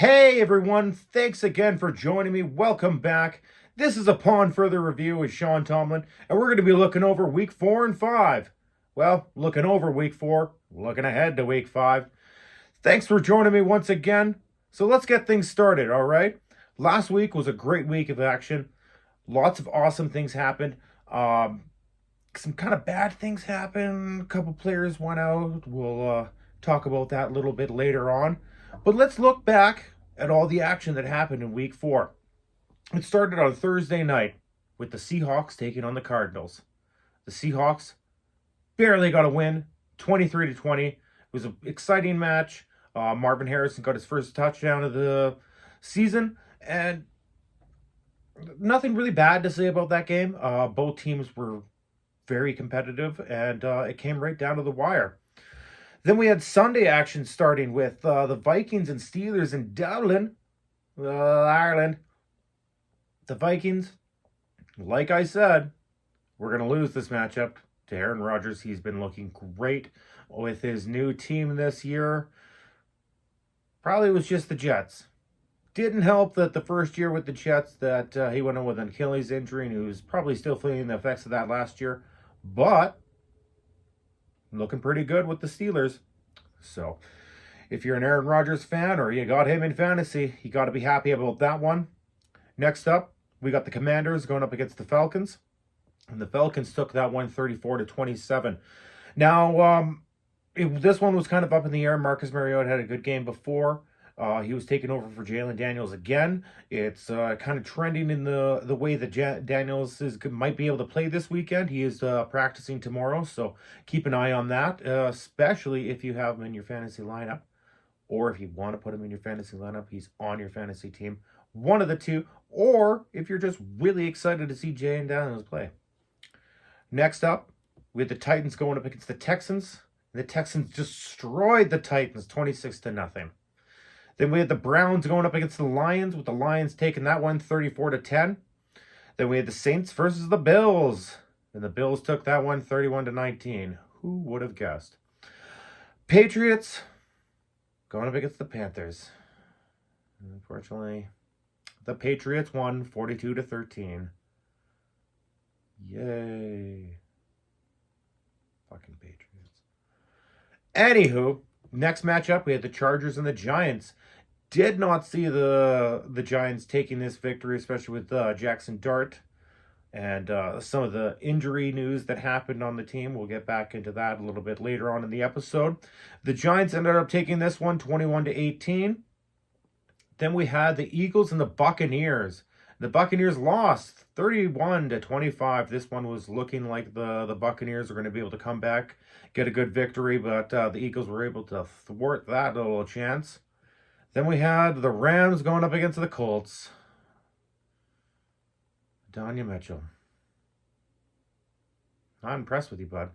Hey everyone, thanks again for joining me. Welcome back. This is Upon Further Review with Sean Tomlin, and we're going to be looking over week 4 and 5. Well, looking over week 4, looking ahead to week 5. Thanks for joining me once again. So let's get things started, all right? Last week was a great week of action. Lots of awesome things happened. Some kind of bad things happened. A couple players went out. We'll talk about that a little bit later on. But let's look back at all the action that happened in week 4. It started on Thursday night with the Seahawks taking on the Cardinals. The Seahawks barely got a win, 23-20. It was an exciting match. Marvin Harrison got his first touchdown of the season, and nothing really bad to say about that game. Both teams were very competitive, and it came right down to the wire. Then we had Sunday action starting with the Vikings and Steelers in Dublin, Ireland. The Vikings, like I said, we're going to lose this matchup to Aaron Rodgers. He's been looking great with his new team this year. Probably was just the Jets. Didn't help that the first year with the Jets that he went on with an Achilles injury, and he was probably still feeling the effects of that last year. But looking pretty good with the Steelers. So if you're an Aaron Rodgers fan or you got him in fantasy, you got to be happy about that one. Next up, we got the Commanders going up against the Falcons. And the Falcons took that one 34-27. Now, this one was kind of up in the air. Marcus Mariota had a good game before. He was taking over for Jalen Daniels again. It's kind of trending in the way that Daniels might be able to play this weekend. He is practicing tomorrow, so keep an eye on that, especially if you have him in your fantasy lineup, or if you want to put him in your fantasy lineup, he's on your fantasy team. One of the two, or if you're just really excited to see Jalen Daniels play. Next up, we had the Titans going up against the Texans. The Texans destroyed the Titans 26-0. Then we had the Browns going up against the Lions, with the Lions taking that one 34-10. Then we had the Saints versus the Bills, and the Bills took that one 31-19. Who would have guessed? Patriots going up against the Panthers. Unfortunately, the Patriots won 42-13. Yay. Fucking Patriots. Anywho, next matchup, we had the Chargers and the Giants. Did not see the Giants taking this victory, especially with Jackson Dart and some of the injury news that happened on the team. We'll get back into that a little bit later on in the episode. The Giants ended up taking this one 21-18. Then we had the Eagles and the Buccaneers. The Buccaneers lost 31-25. This one was looking like the Buccaneers were going to be able to come back, get a good victory, but the Eagles were able to thwart that little chance. Then we had the Rams going up against the Colts. Donovan Mitchell. Not impressed with you, bud.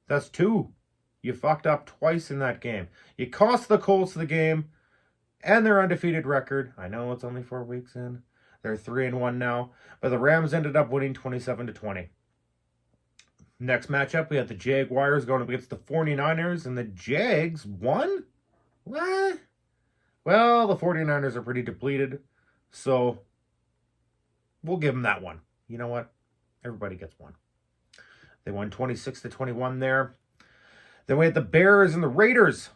That's 2. You fucked up twice in that game. You cost the Colts the game and their undefeated record. I know it's only 4 weeks in. They're 3-1 now. But the Rams ended up winning 27-20. Next matchup, we had the Jaguars going up against the 49ers, and the Jags won? What? Well, the 49ers are pretty depleted, so we'll give them that one. You know what? Everybody gets one. They won 26-21 there. Then we had the Bears and the Raiders.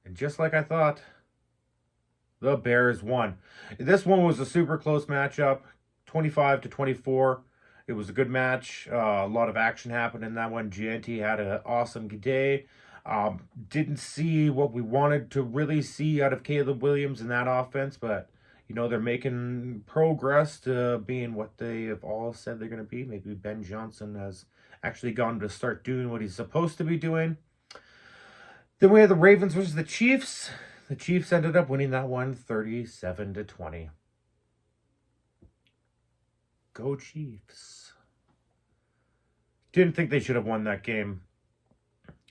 And just like I thought, the Bears won. This one was a super close matchup, 25-24. It was a good match. A lot of action happened in that one. GNT had an awesome day. Didn't see what we wanted to really see out of Caleb Williams in that offense, but they're making progress to being what they have all said they're going to be. Maybe Ben Johnson has actually gone to start doing what he's supposed to be doing. Then we had the Ravens versus the Chiefs. The Chiefs ended up winning that one 37-20. Go Chiefs. Didn't think they should have won that game.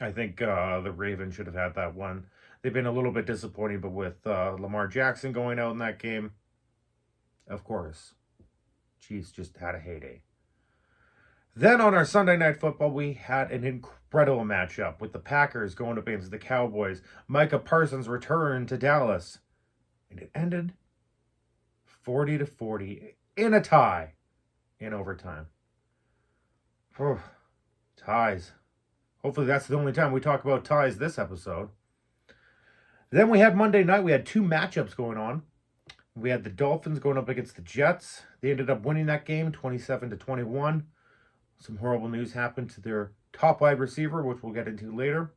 I think the Ravens should have had that one. They've been a little bit disappointing, but with Lamar Jackson going out in that game, of course, Chiefs just had a heyday. Then on our Sunday Night Football, we had an incredible matchup with the Packers going up against the Cowboys. Micah Parsons returned to Dallas, and it ended 40-40 in a tie in overtime. Whew, ties. Hopefully that's the only time we talk about ties this episode. Then we had Monday night. We had two matchups going on. We had the Dolphins going up against the Jets. They ended up winning that game 27-21. Some horrible news happened to their top wide receiver, which we'll get into later.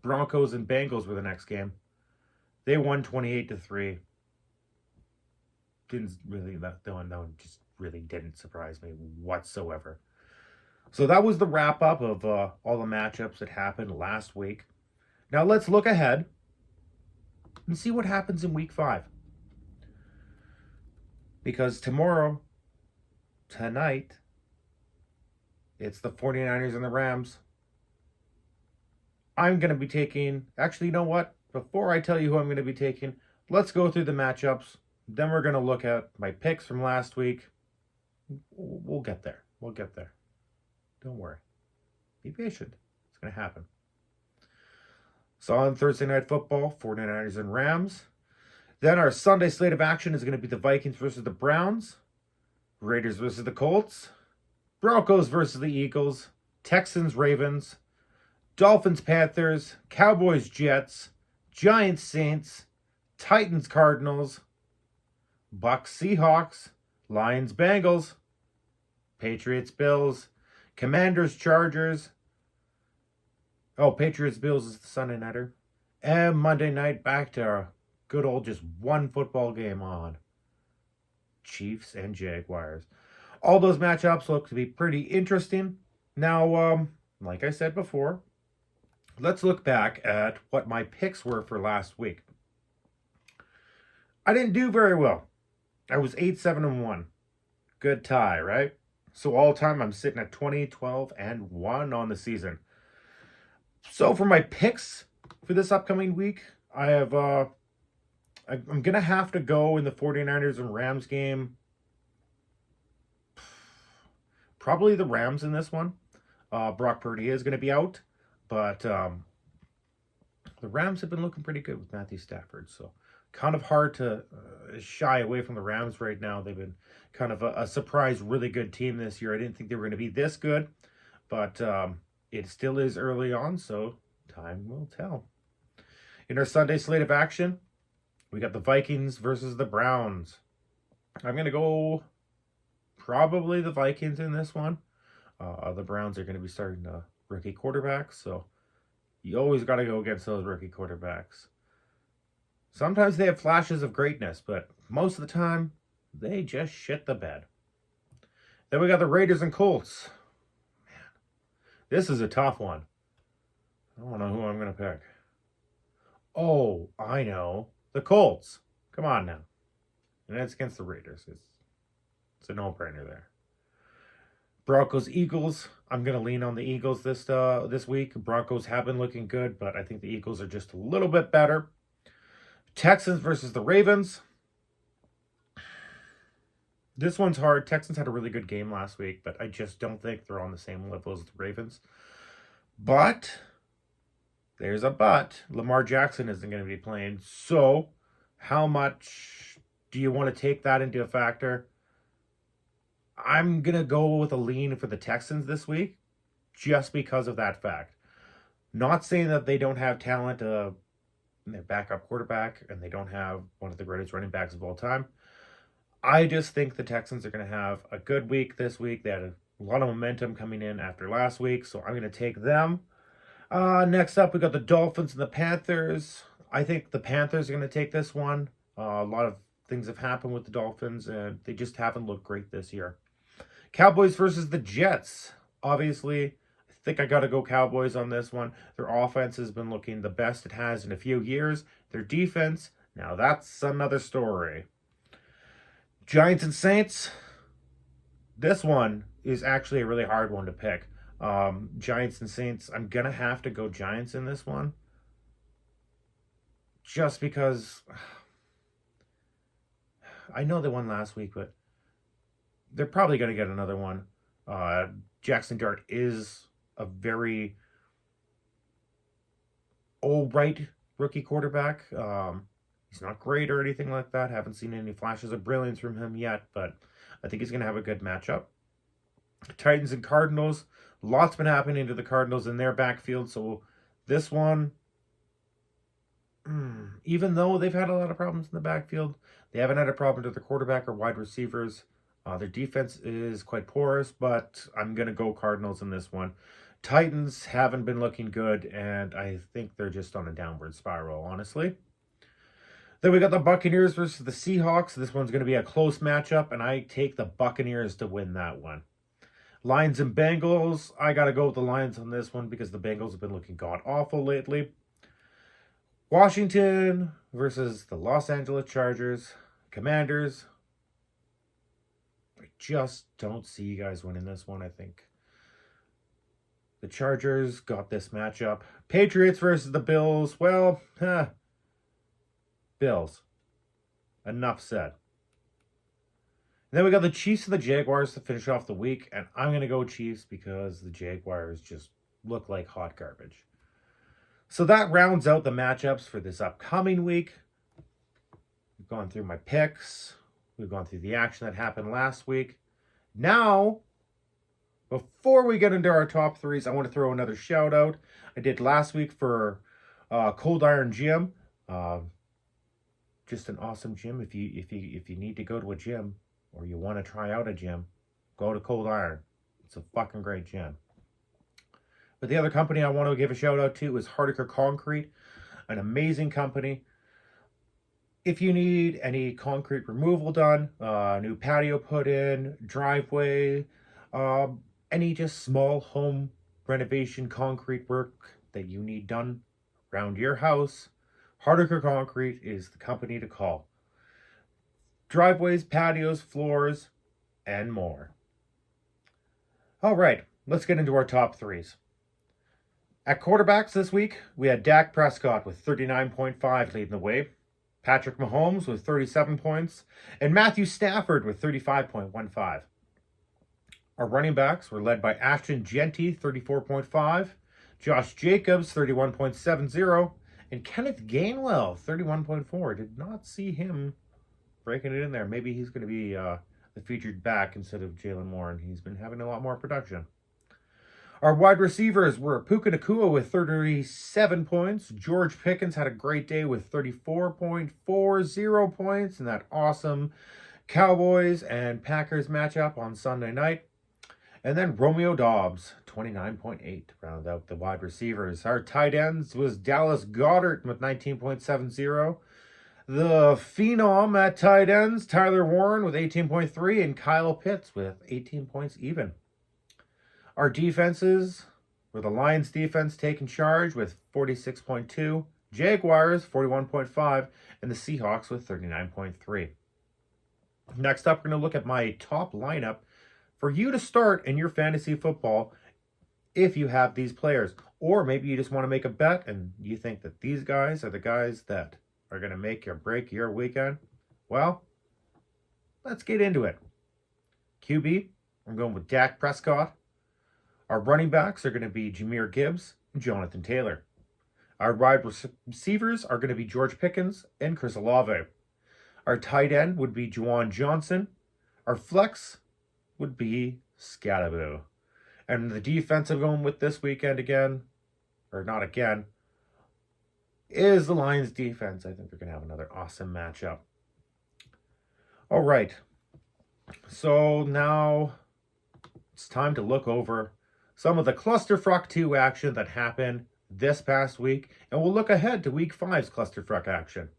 Broncos and Bengals were the next game. They won 28-3. That one just really didn't surprise me whatsoever. So that was the wrap up of all the matchups that happened last week. Now let's look ahead and see what happens in week 5. Because tonight, it's the 49ers and the Rams. I'm going to be taking... Actually, you know what? Before I tell you who I'm going to be taking, let's go through the matchups. Then we're going to look at my picks from last week. We'll get there. We'll get there. Don't worry. Be patient. It's going to happen. So on Thursday Night Football, 49ers and Rams. Then our Sunday slate of action is going to be the Vikings versus the Browns. Raiders versus the Colts. Broncos versus the Eagles. Texans, Ravens. Dolphins, Panthers. Cowboys, Jets. Giants, Saints. Titans, Cardinals. Bucks, Seahawks. Lions, Bengals. Patriots, Bills. Commanders, Chargers. Oh, Patriots, Bills is the Sunday nighter. And Monday night, back to our good old just one football game on. Chiefs and Jaguars. All those matchups look to be pretty interesting. Now, like I said before, let's look back at what my picks were for last week. I didn't do very well. I was 8-7-1. Good tie, right? So all time I'm sitting at 20-12-1 on the season. So for my picks for this upcoming week, I have I'm going to have to go in the 49ers and Rams game. Probably the Rams in this one. Brock Purdy is going to be out, but the Rams have been looking pretty good with Matthew Stafford, so kind of hard to shy away from the Rams right now. They've been kind of a surprise, really good team this year. I didn't think they were going to be this good, but it still is early on, so time will tell. In our Sunday slate of action, we got the Vikings versus the Browns. I'm going to go probably the Vikings in this one. The Browns are going to be starting rookie quarterbacks, so you always got to go against those rookie quarterbacks. Sometimes they have flashes of greatness, but most of the time, they just shit the bed. Then we got the Raiders and Colts. Man, this is a tough one. I don't know who I'm going to pick. Oh, I know. The Colts. Come on now. And it's against the Raiders. It's a no-brainer there. Broncos, Eagles. I'm going to lean on the Eagles this week. Broncos have been looking good, but I think the Eagles are just a little bit better. Texans versus the Ravens. This one's hard. Texans had a really good game last week, but I just don't think they're on the same level as the Ravens. But there's a but. Lamar Jackson isn't going to be playing. So how much do you want to take that into a factor? I'm going to go with a lean for the Texans this week just because of that fact. Not saying that they don't have talent in their backup quarterback and they don't have one of the greatest running backs of all time. I just think the Texans are going to have a good week this week. They had a lot of momentum coming in after last week, so I'm going to take them. Next up, we got the Dolphins and the Panthers. I think the Panthers are going to take this one. A lot of things have happened with the Dolphins, and they just haven't looked great this year. Cowboys versus the Jets. Obviously, I think I got to go Cowboys on this one. Their offense has been looking the best it has in a few years. Their defense, now that's another story. Giants and Saints. This one is actually a really hard one to pick. Giants and Saints, I'm going to have to go Giants in this one. Just because I know they won last week, but they're probably going to get another one. Jackson Dart is a very all-right rookie quarterback. He's not great or anything like that. Haven't seen any flashes of brilliance from him yet, but I think he's going to have a good matchup. Titans and Cardinals. Lots been happening to the Cardinals in their backfield, so this one, even though they've had a lot of problems in the backfield, they haven't had a problem to the quarterback or wide receivers. Their defense is quite porous, but I'm going to go Cardinals in this one. Titans haven't been looking good, and I think they're just on a downward spiral, honestly. Then we got the Buccaneers versus the Seahawks. This one's going to be a close matchup, and I take the Buccaneers to win that one. Lions and Bengals. I got to go with the Lions on this one because the Bengals have been looking god-awful lately. Washington versus the Los Angeles Chargers. Commanders. I just don't see you guys winning this one, I think. The Chargers got this matchup. Patriots versus the Bills. Well, Bills. Enough said. And then we got the Chiefs and the Jaguars to finish off the week. And I'm going to go Chiefs because the Jaguars just look like hot garbage. So that rounds out the matchups for this upcoming week. We've gone through my picks. We've gone through the action that happened last week. Now, before we get into our top threes, I want to throw another shout out. I did last week for Cold Iron Gym. Just an awesome gym. If you need to go to a gym or you want to try out a gym, go to Cold Iron. It's a fucking great gym. But the other company I want to give a shout out to is Hardiker Concrete, an amazing company. If you need any concrete removal done, new patio put in, driveway, any just small home renovation concrete work that you need done around your house, Hardiker Concrete is the company to call. Driveways, patios, floors, and more. All right, let's get into our top threes. At quarterbacks this week, we had Dak Prescott with 39.5 leading the way, Patrick Mahomes with 37 points, and Matthew Stafford with 35.15. Our running backs were led by Ashton Jeanty, 34.5, Josh Jacobs, 31.70, and Kenneth Gainwell, 31.4. Did not see him breaking it in there. Maybe he's going to be the featured back instead of Jalen Warren. He's been having a lot more production. Our wide receivers were Puka Nacua with 37 points. George Pickens had a great day with 34.40 points in that awesome Cowboys and Packers matchup on Sunday night. And then Romeo Dobbs, 29.8 to round out the wide receivers. Our tight ends was Dallas Goedert with 19.70. The phenom at tight ends, Tyler Warren with 18.3 and Kyle Pitts with 18 points even. Our defenses were the Lions defense taking charge with 46.2, Jaguars 41.5, and the Seahawks with 39.3. Next up, we're going to look at my top lineup for you to start in your fantasy football if you have these players. Or maybe you just want to make a bet and you think that these guys are the guys that are going to make or break your weekend. Well, let's get into it. QB, I'm going with Dak Prescott. Our running backs are going to be Jahmyr Gibbs and Jonathan Taylor. Our wide receivers are going to be George Pickens and Chris Olave. Our tight end would be Juwan Johnson. Our flex would be Scalaboo. And the defense I'm going with this weekend again, or not again, is the Lions defense. I think they're going to have another awesome matchup. All right. So now it's time to look over some of the Clusterfuck 2 action that happened this past week, and we'll look ahead to Week 5's Clusterfuck action.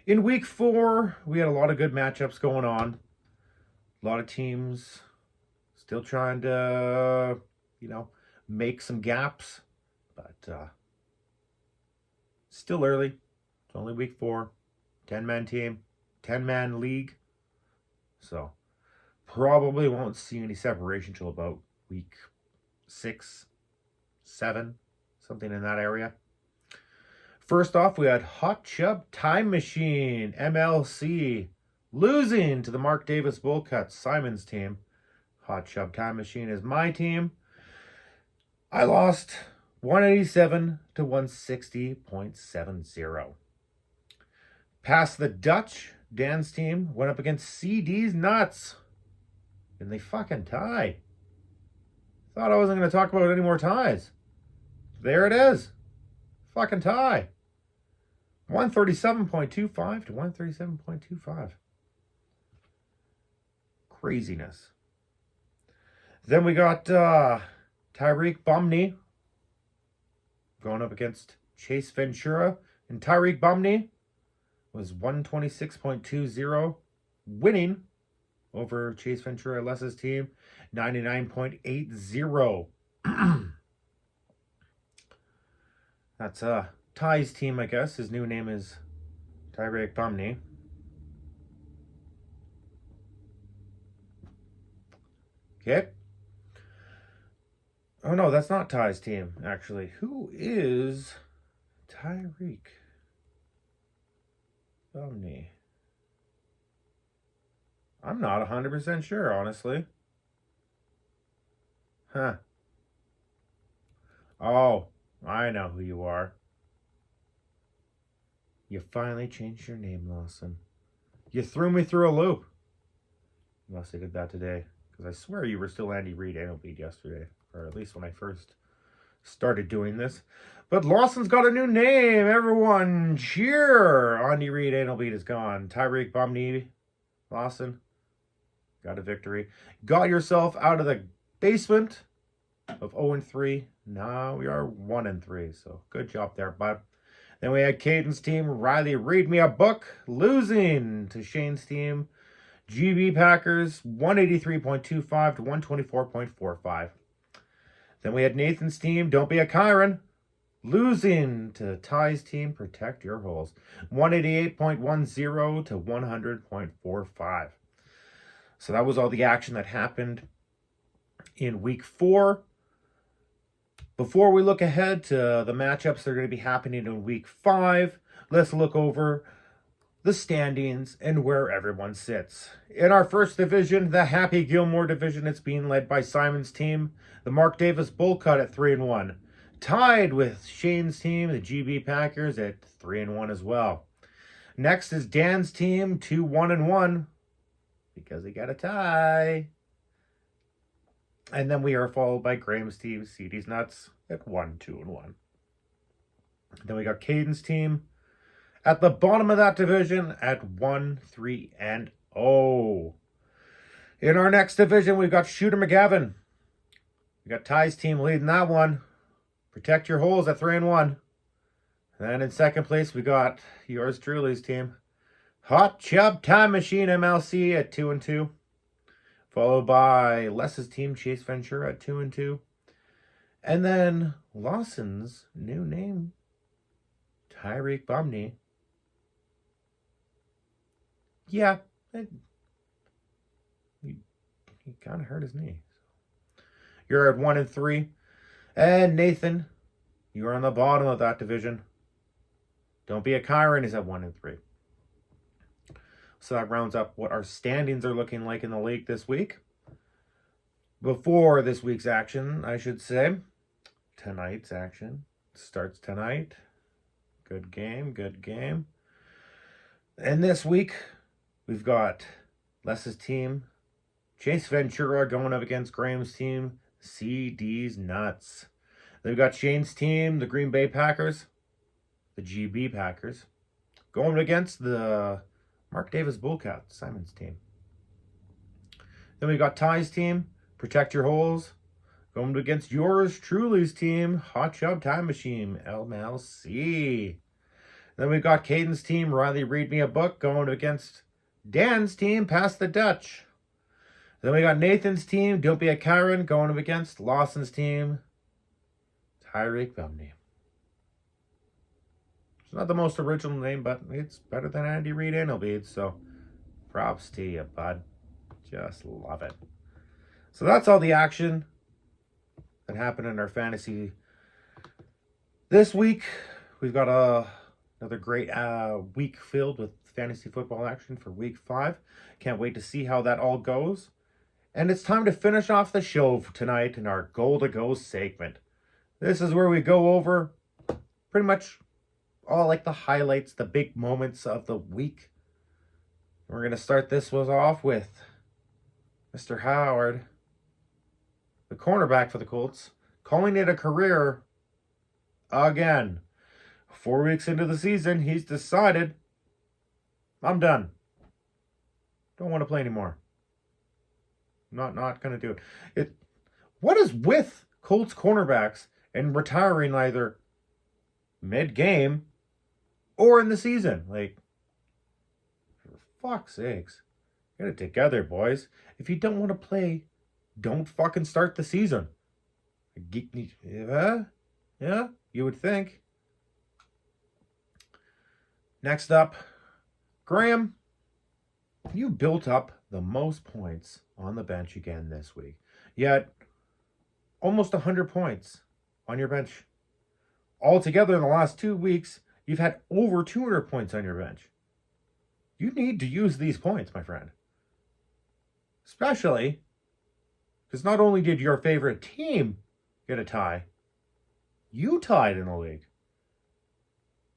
In Week 4, we had a lot of good matchups going on. A lot of teams still trying to, make some gaps, but still early. It's only Week 4, 10-man team, 10-man league, so probably won't see any separation till about Week 6, 7, something in that area. First off, we had Hot Chub Time Machine, MLC, losing to the Mark Davis Bullcuts Simons team, Hot Chub Time Machine is my team. I lost 187 to 160.70. Past the Dutch, Dan's team went up against CD's Nuts. And they fucking tied. Thought I wasn't going to talk about any more ties. There it is. Fucking tie. 137.25 to 137.25. Craziness. Then we got Tyreek Bumney going up against Chase Ventura. And Tyreek Bumney was 126.20, winning over Chase Ventura Les's team, 99.80. That's Ty's team, I guess. His new name is Tyreek Bumney. Okay. Oh, no, that's not Ty's team, actually. Who is Tyreek Bumney? I'm not 100% sure, honestly. Huh. Oh, I know who you are. You finally changed your name, Lawson. You threw me through a loop. You must have did that today. Because I swear you were still Andy Reid Anobleed yesterday. Or at least when I first started doing this. But Lawson's got a new name. Everyone cheer. Andy Reid Anobleed is gone. Tyreek Bumney Lawson got a victory. Got yourself out of the basement of 0-3. Now we are 1-3. So good job there, bud. Then we had Caden's team, Riley Read Me a Book, losing to Shane's team, GB Packers, 183.25 to 124.45. Then we had Nathan's team, Don't Be a Kyron, losing to Ty's team, Protect Your Holes, 188.10 to 100.45. So that was all the action that happened in week 4. Before we look ahead to the matchups that are going to be happening in week 5, let's look over the standings and where everyone sits. In our first division, the Happy Gilmore division, it's being led by Simon's team, the Mark Davis Bull Cut at 3-1. Tied with Shane's team, the GB Packers, at 3-1 as well. Next is Dan's team, 2-1-1, because they got a tie. And then we are followed by Graham's team, CD's Nuts, at 1-2-1. Then we got Caden's team at the bottom of that division at 1-3-0. In our next division, we've got Shooter McGavin. We got Ty's team leading that one. Protect Your Holes at 3-1. And then in second place, we got yours truly's team, Hot Chub Time Machine MLC at 2-2. Followed by Les's team, Chase Ventura at 2-2. And then Lawson's new name, Tyreek Bumney. Yeah, he kind of hurt his knee. You're at 1-3. And Nathan, you're on the bottom of that division. Don't Be a Kyron is at 1-3. So that rounds up what our standings are looking like in the league this week. Before this week's action, I should say, tonight's action starts tonight. Good game, good game. And this week, we've got Les's team, Chase Ventura, going up against Graham's team, CD's Nuts. Then we've got Shane's team, the Green Bay Packers, the GB Packers, going against the Mark Davis Bullcat, Simon's team. Then we got Ty's team, Protect Your Holes, going against yours truly's team, Hot Chub Time Machine, LMLC. Then we got Caden's team, Riley Read Me a Book, going against Dan's team, Pass the Dutch. Then we got Nathan's team, Don't Be a Kyron, going up against Lawson's team, Tyreek Bumney. It's not the most original name, but it's better than Andy Reid Anobleed, so props to you, bud. Just love it. So that's all the action that happened in our fantasy this week. We've got another great week filled with fantasy football action for week 5. Can't wait to see how that all goes. And it's time to finish off the show for tonight in our Goal to Go segment. This is where we go over pretty much all like the highlights, the big moments of the week. We're going to start this off with Mr. Howard, the cornerback for the Colts, calling it a career again. 4 weeks into the season, he's decided, I'm done. Don't want to play anymore. Not going to do it. What is with Colts cornerbacks and retiring either mid-game or in the season? Like, for fuck's sakes. Get it together, boys. If you don't want to play, don't fucking start the season. Yeah, you would think. Next up, Graham, you built up the most points on the bench again this week. Yet, almost 100 points on your bench. Altogether in the last 2 weeks, you've had over 200 points on your bench. You need to use these points, my friend. Especially because not only did your favorite team get a tie, you tied in the league.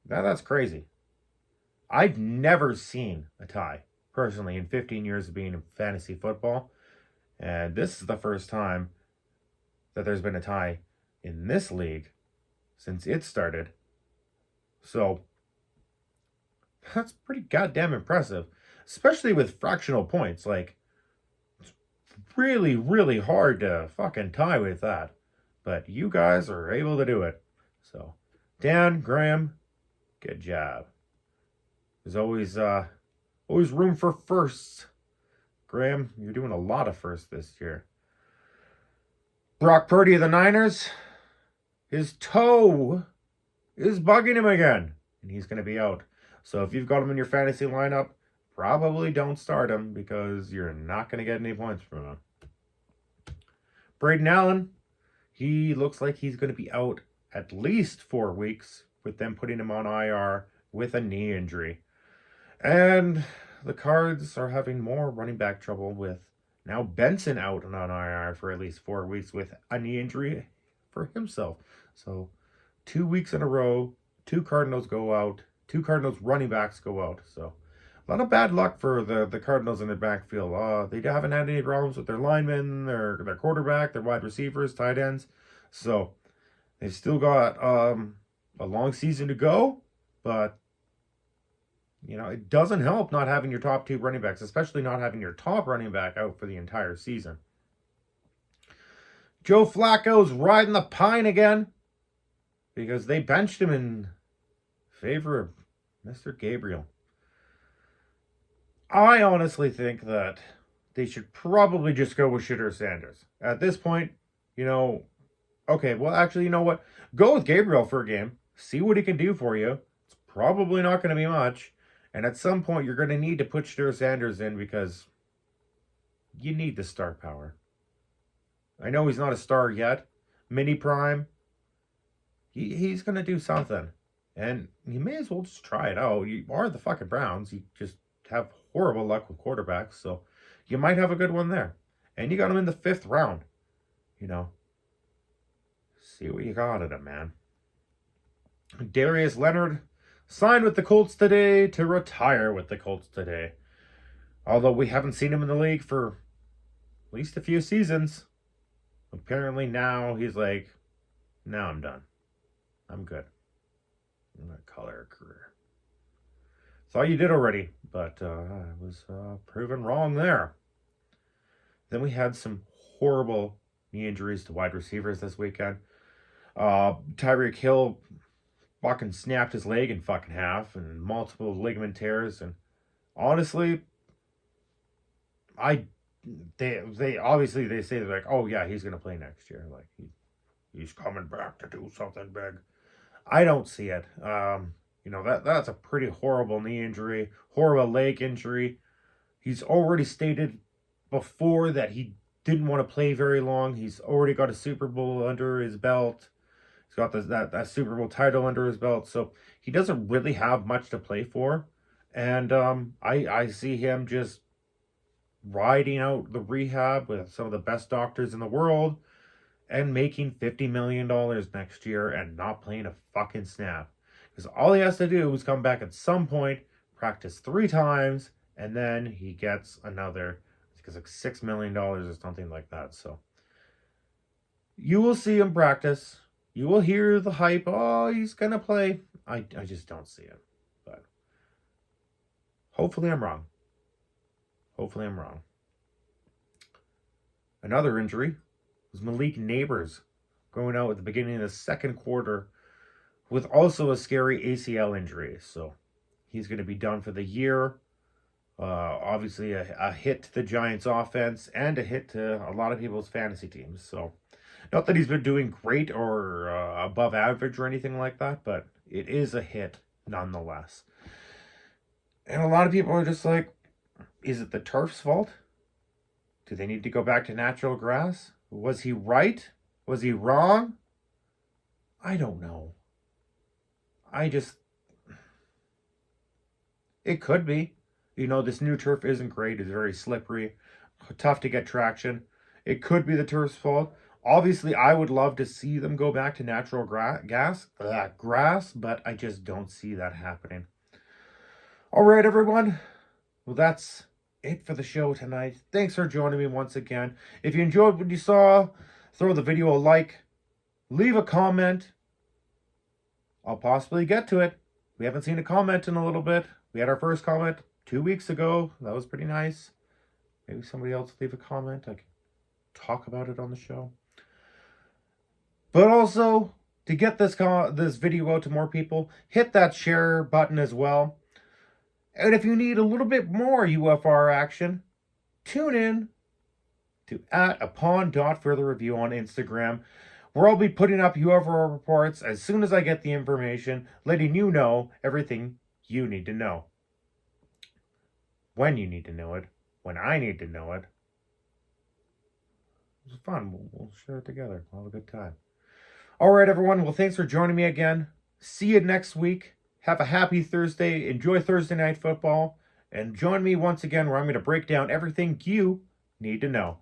Now that's crazy. I've never seen a tie, personally, in 15 years of being in fantasy football. And this is the first time that there's been a tie in this league since it started. So, that's pretty goddamn impressive. Especially with fractional points. Like, it's really, really hard to fucking tie with that. But you guys are able to do it. So, Dan, Graham, good job. There's always room for firsts. Graham, you're doing a lot of firsts this year. Brock Purdy of the Niners, his toe is bugging him again, and he's going to be out. So if you've got him in your fantasy lineup, probably don't start him because you're not going to get any points from him. Braden Allen, he looks like he's going to be out at least 4 weeks with them putting him on IR with a knee injury. And the Cards are having more running back trouble with now Benson out and on IR for at least 4 weeks with a knee injury for himself. So 2 weeks in a row, 2 Cardinals go out, 2 Cardinals running backs go out. So a lot of bad luck for the Cardinals in their backfield. They haven't had any problems with their linemen, their quarterback, their wide receivers, tight ends. So they've still got a long season to go, but it doesn't help not having your top 2 running backs, especially not having your top running back out for the entire season. Joe Flacco's riding the pine again because they benched him in favor of Mr. Gabriel. I honestly think that they should probably just go with Shedeur Sanders. At this point, okay, well, actually, you know what? Go with Gabriel for a game. See what he can do for you. It's probably not going to be much. And at some point, you're going to need to put Shedeur Sanders in because you need the star power. I know he's not a star yet. Mini prime. He's going to do something. And you may as well just try it out. You are the fucking Browns. You just have horrible luck with quarterbacks. So you might have a good one there. And you got him in the 5th round. See what you got at him, man. Darius Leonard signed with the Colts today to retire with the Colts today. Although we haven't seen him in the league for at least a few seasons. Apparently now he's like, now I'm done. I'm good. I'm going to call it a career. Thought you did already, but I was proven wrong there. Then we had some horrible knee injuries to wide receivers this weekend. Tyreek Hill fucking snapped his leg in fucking half and multiple ligament tears. And honestly, they obviously they say they're like, oh yeah, he's gonna play next year. Like he's coming back to do something big. I don't see it. That's a pretty horrible knee injury, horrible leg injury. He's already stated before that he didn't want to play very long. He's already got a Super Bowl under his belt. He's got that Super Bowl title under his belt. So he doesn't really have much to play for. And I see him just riding out the rehab with some of the best doctors in the world and making $50 million next year and not playing a fucking snap. Because all he has to do is come back at some point, practice 3 times, and then he gets another, I think it's like $6 million or something like that. So you will see him practice. You will hear the hype. Oh, he's going to play. I just don't see it. But hopefully I'm wrong. Hopefully I'm wrong. Another injury was Malik Neighbors going out at the beginning of the second quarter with also a scary ACL injury. So he's going to be done for the year. Obviously a hit to the Giants offense and a hit to a lot of people's fantasy teams. So not that he's been doing great or above average or anything like that, but it is a hit nonetheless. And a lot of people are just like, is it the turf's fault? Do they need to go back to natural grass? Was he right? Was he wrong? I don't know. It could be. You know, this new turf isn't great. It's very slippery, tough to get traction. It could be the turf's fault. Obviously, I would love to see them go back to natural grass, but I just don't see that happening. All right, everyone. Well, that's it for the show tonight. Thanks for joining me once again. If you enjoyed what you saw, throw the video a like, leave a comment. I'll possibly get to it. We haven't seen a comment in a little bit. We had our first comment 2 weeks ago. That was pretty nice. Maybe somebody else leave a comment. I can talk about it on the show. But also, to get this video out to more people, hit that share button as well. And if you need a little bit more UFR action, tune in to @upon.furtherreview on Instagram, where I'll be putting up UFR reports as soon as I get the information, letting you know everything you need to know. When you need to know it, when I need to know it. It was fun. We'll share it together. We'll have a good time. All right, everyone. Well, thanks for joining me again. See you next week. Have a happy Thursday. Enjoy Thursday Night Football. And join me once again where I'm going to break down everything you need to know.